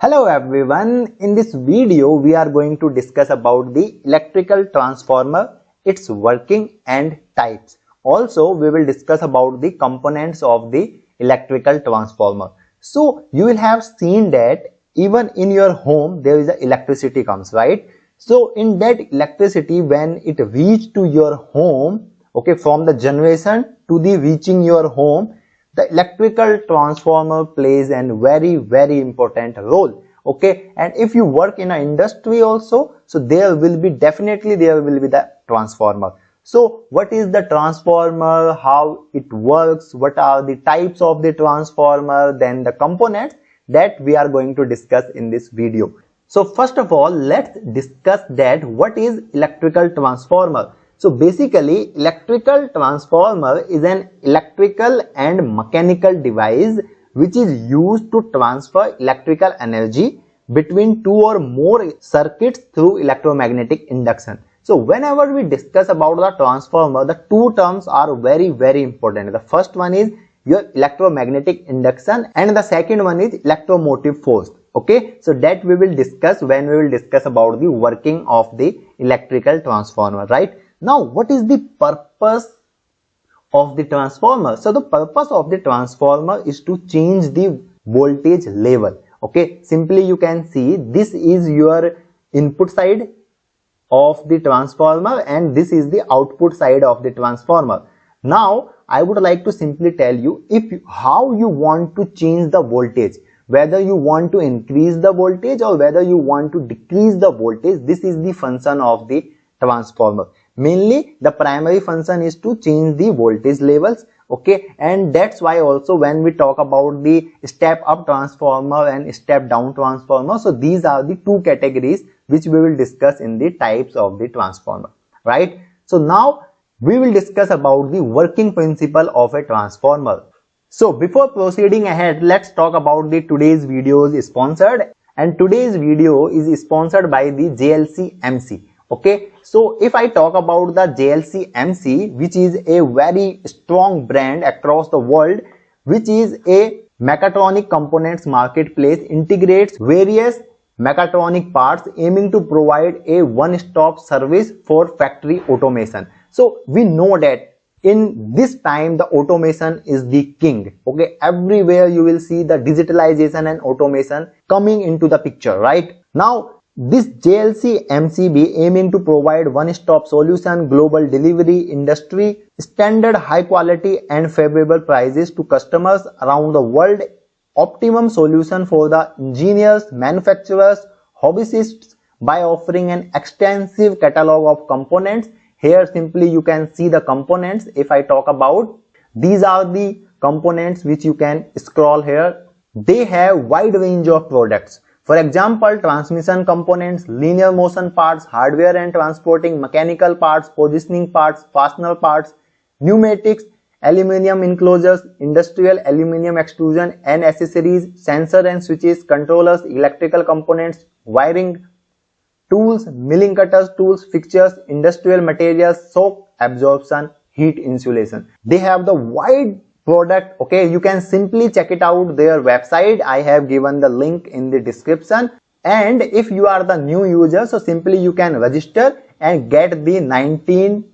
Hello everyone, in this video we are going to discuss about the electrical transformer, its working and types. Also we will discuss about the components of the electrical transformer. So you will have seen that even in your home there is a electricity comes, right? So in that electricity, when it reach to your home, okay, from the generation to the reaching your home, the electrical transformer plays a very important role. Okay, and if you work in an industry also, so there will be the transformer. So what is the transformer, how it works, what are the types of the transformer, then the components that we are going to discuss in this video. So first of all, let's discuss that what is electrical transformer. So basically, electrical transformer is an electrical and mechanical device which is used to transfer electrical energy between two or more circuits through electromagnetic induction. So whenever we discuss about the transformer, the two terms are very important. The first one is your electromagnetic induction and the second one is electromotive force. Okay, so that we will discuss when we will discuss about the working of the electrical transformer, right? Now, what is the purpose of the transformer? So the purpose of the transformer is to change the voltage level. Okay, simply you can see this is your input side of the transformer and this is the output side of the transformer. Now, I would like to simply tell you how you want to change the voltage, whether you want to increase the voltage or whether you want to decrease the voltage. This is the function of the transformer. Mainly the primary function is to change the voltage levels. Okay, and that's why also when we talk about the step up transformer and step down transformer, so these are the two categories which we will discuss in the types of the transformer, right? So now we will discuss about the working principle of a transformer. So before proceeding ahead, let's talk about the today's video is sponsored, and today's video is sponsored by the JLC MC. Okay, so if I talk about the JLC MC, which is a very strong brand across the world, which is a mechatronic components marketplace, integrates various mechatronic parts aiming to provide a one-stop service for factory automation. So we know that in this time the automation is the king. Okay, everywhere you will see the digitalization and automation coming into the picture, right? Now this JLC MCB aiming to provide one-stop solution, global delivery, industry standard, high quality and favorable prices to customers around the world, optimum solution for the engineers, manufacturers, hobbyists by offering an extensive catalog of components. Here simply you can see the components. If I talk about, these are the components which you can scroll here. They have wide range of products. For example, transmission components, linear motion parts, hardware and transporting, mechanical parts, positioning parts, fastener parts, pneumatics, aluminum enclosures, industrial aluminum extrusion and accessories, sensor and switches, controllers, electrical components, wiring, tools, milling cutters, tools, fixtures, industrial materials, shock absorption, heat insulation. They have the wide product. Okay, you can simply check it out their website. I have given the link in the description, and if you are the new user, so simply you can register and get the $19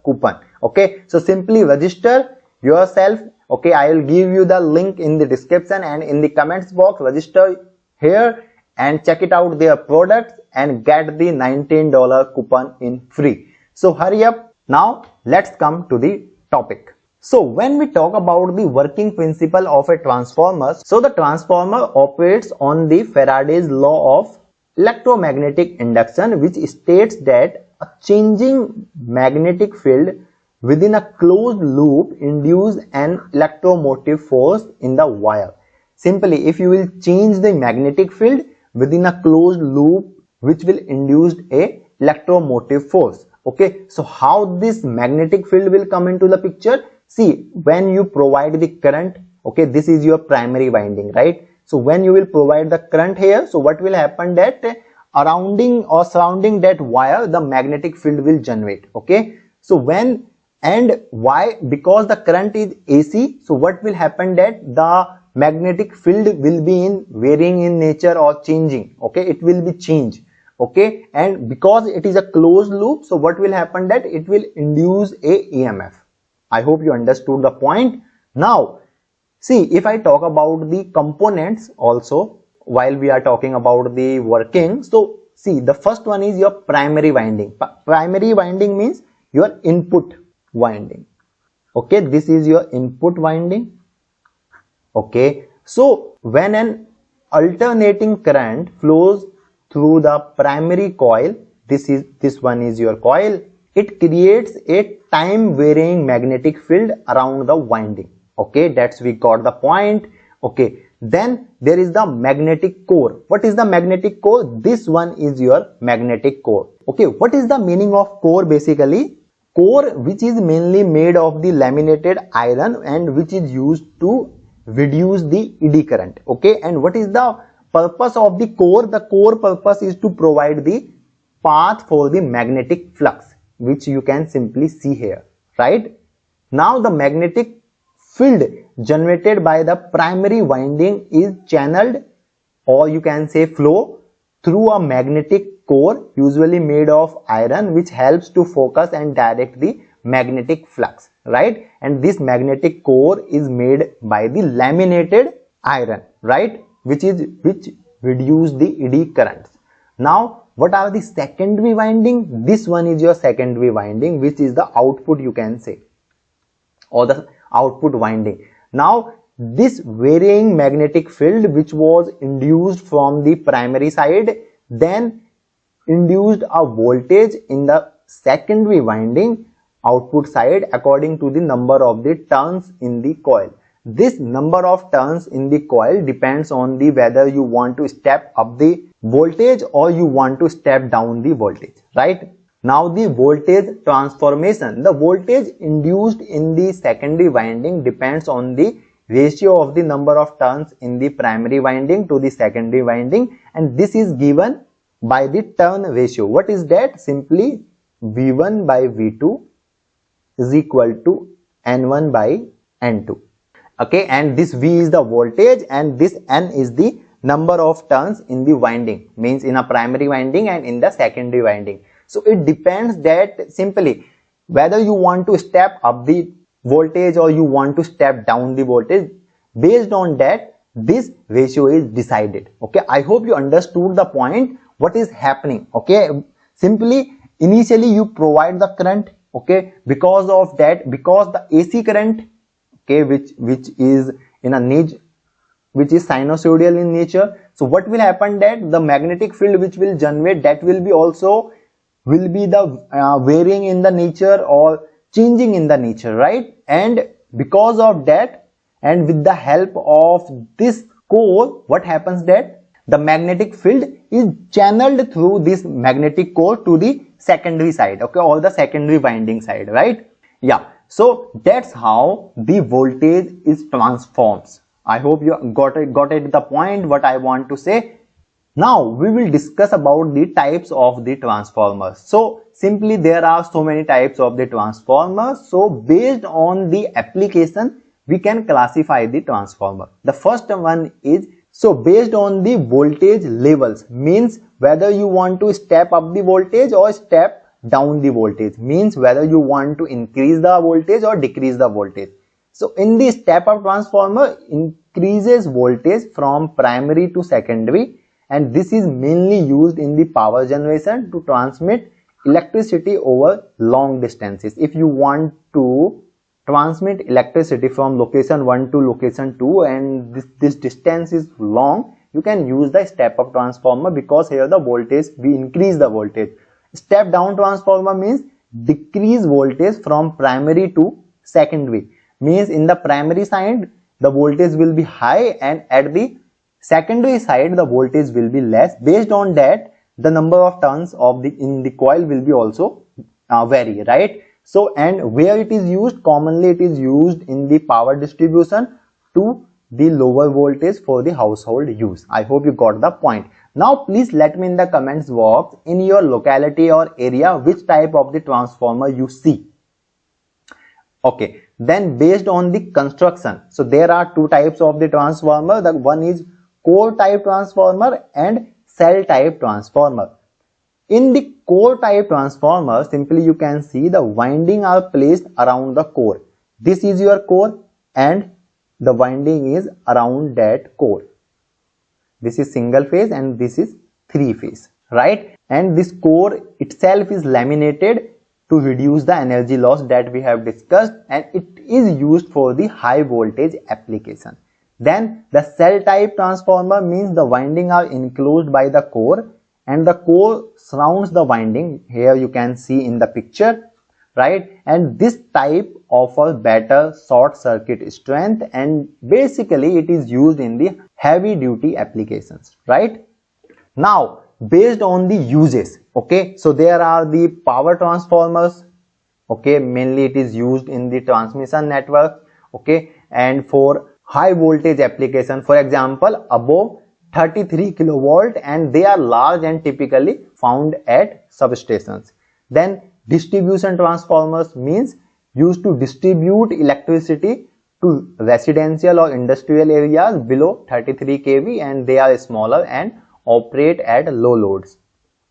coupon. Okay, so simply register yourself. Okay, I will give you the link in the description and in the comments box. Register here and check it out their products and get the $19 coupon in free. So hurry up. Now let's come to the topic. So when we talk about the working principle of a transformer, so the transformer operates on the Faraday's law of electromagnetic induction, which states that a changing magnetic field within a closed loop induces an electromotive force in the wire. Simply, if you will change the magnetic field within a closed loop, which will induce a electromotive force. Okay, so how this magnetic field will come into the picture? See, when you provide the current, okay, this is your primary winding, right? So when you will provide the current here, so what will happen that surrounding that wire, the magnetic field will generate. Okay, so when and why? Because the current is AC, so what will happen that the magnetic field will be in varying in nature or changing. Okay, it will be changed. Okay, and because it is a closed loop, so what will happen that it will induce a EMF. I hope you understood the point. Now see, if I talk about the components also while we are talking about the working, so see, the first one is your primary winding. Primary winding means your input winding. Okay, this is your input winding. Okay, so when an alternating current flows through the primary coil, this one is your coil, it creates a time varying magnetic field around the winding. Okay, that's we got the point. Okay, then there is the magnetic core. What is the magnetic core? This one is your magnetic core. Okay, what is the meaning of core? Basically, core, which is mainly made of the laminated iron and which is used to reduce the eddy current. Okay, and what is the purpose of the core? The core purpose is to provide the path for the magnetic flux, which you can simply see here, right? Now the magnetic field generated by the primary winding is channeled, or you can say flow, through a magnetic core usually made of iron, which helps to focus and direct the magnetic flux, right? And this magnetic core is made by the laminated iron, right, which reduce the eddy currents. Now what are the secondary winding? This one is your secondary winding, which is the output, you can say, or the output winding. Now this varying magnetic field which was induced from the primary side then induced a voltage in the secondary winding output side according to the number of the turns in the coil. This number of turns in the coil depends on the whether you want to step up the voltage or you want to step down the voltage, right? Now the voltage transformation, the voltage induced in the secondary winding depends on the ratio of the number of turns in the primary winding to the secondary winding, and this is given by the turn ratio. What is that? Simply V1 by V2 is equal to N1 by N2. Okay, and this V is the voltage and this N is the number of turns in the winding, means in a primary winding and in the secondary winding. So it depends that simply whether you want to step up the voltage or you want to step down the voltage. Based on that, this ratio is decided. Okay, I hope you understood the point, what is happening. Okay, simply initially you provide the current. Okay, because of that, because the AC current, okay, which is in a nature, which is sinusoidal in nature, so what will happen that the magnetic field which will generate, that will be also the varying in the nature or changing in the nature, right? And because of that, and with the help of this core, what happens that the magnetic field is channeled through this magnetic core to the secondary side, okay, or the secondary winding side, right? Yeah, so that's how the voltage is transforms. I hope you got it the point what I want to say. Now we will discuss about the types of the transformers. So simply there are so many types of the transformers. So based on the application, we can classify the transformer. The first one is, so based on the voltage levels, means whether you want to step up the voltage or step down the voltage, means whether you want to increase the voltage or decrease the voltage. So in the step up transformer, increases voltage from primary to secondary, and this is mainly used in the power generation to transmit electricity over long distances. If you want to transmit electricity from location 1 to location 2 and this distance is long, you can use the step up transformer, because here the voltage, we increase the voltage. Step down transformer means decrease voltage from primary to secondary, means in the primary side the voltage will be high and at the secondary side the voltage will be less. Based on that, the number of turns of in the coil will be also vary, right? So, and where it is used, commonly it is used in the power distribution to the lower voltage for the household use. I hope you got the point. Now please let me in the comments box, in your locality or area, which type of the transformer you see. Okay, Then based on the construction, so there are two types of the transformer. The one is core type transformer and cell type transformer. In the core type transformer, simply you can see the winding are placed around the core. This is your core and the winding is around that core. This is single phase and this is three phase, right? And this core itself is laminated to reduce the energy loss that we have discussed, and it is used for the high voltage application. Then the cell type transformer means the winding are enclosed by the core and the core surrounds the winding. Here you can see in the picture, right? And this type offers better short circuit strength, and basically it is used in the heavy duty applications, right? Now based on the uses, okay, so there are the power transformers, okay, mainly it is used in the transmission network, okay, and for high voltage application, for example above 33 kilovolt, and they are large and typically found at substations. Then distribution transformers means used to distribute electricity to residential or industrial areas below 33 kV, and they are smaller and operate at low loads,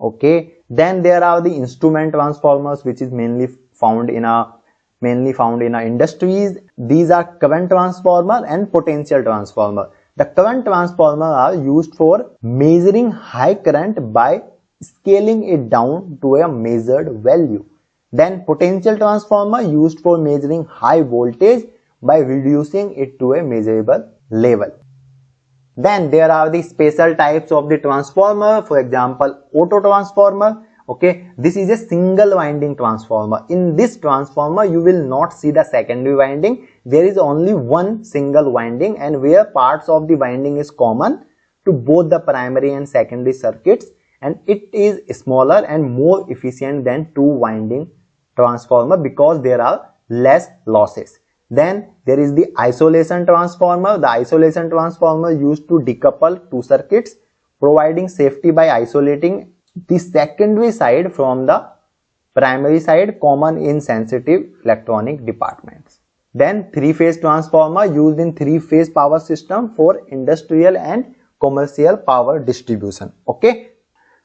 okay. Then there are the instrument transformers, which is mainly found in industries. These are current transformer and potential transformer. The current transformer are used for measuring high current by scaling it down to a measured value. Then potential transformer used for measuring high voltage by reducing it to a measurable level. Then there are the special types of the transformer, for example auto transformer, okay. This is a single winding transformer. In this transformer you will not see the secondary winding. There is only one single winding, and where parts of the winding is common to both the primary and secondary circuits, and it is smaller and more efficient than two winding transformer because there are less losses. Then there is the isolation transformer. The isolation transformer used to decouple two circuits, providing safety by isolating the secondary side from the primary side, common in sensitive electronic departments. Then three-phase transformer used in three-phase power system for industrial and commercial power distribution, okay.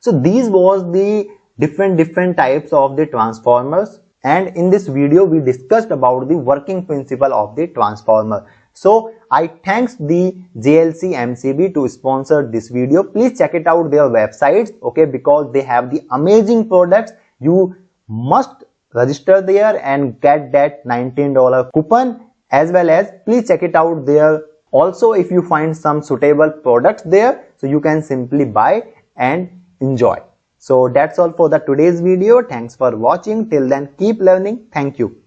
So these was the different types of the transformers, and in this video we discussed about the working principle of the transformer. So I thanks the JLC MCB to sponsor this video. Please check it out their websites, okay, because they have the amazing products. You must register there and get that $19 coupon, as well as please check it out there. Also if you find some suitable products there, so you can simply buy and enjoy. So that's all for the today's video. Thanks for watching. Till then, keep learning. Thank you.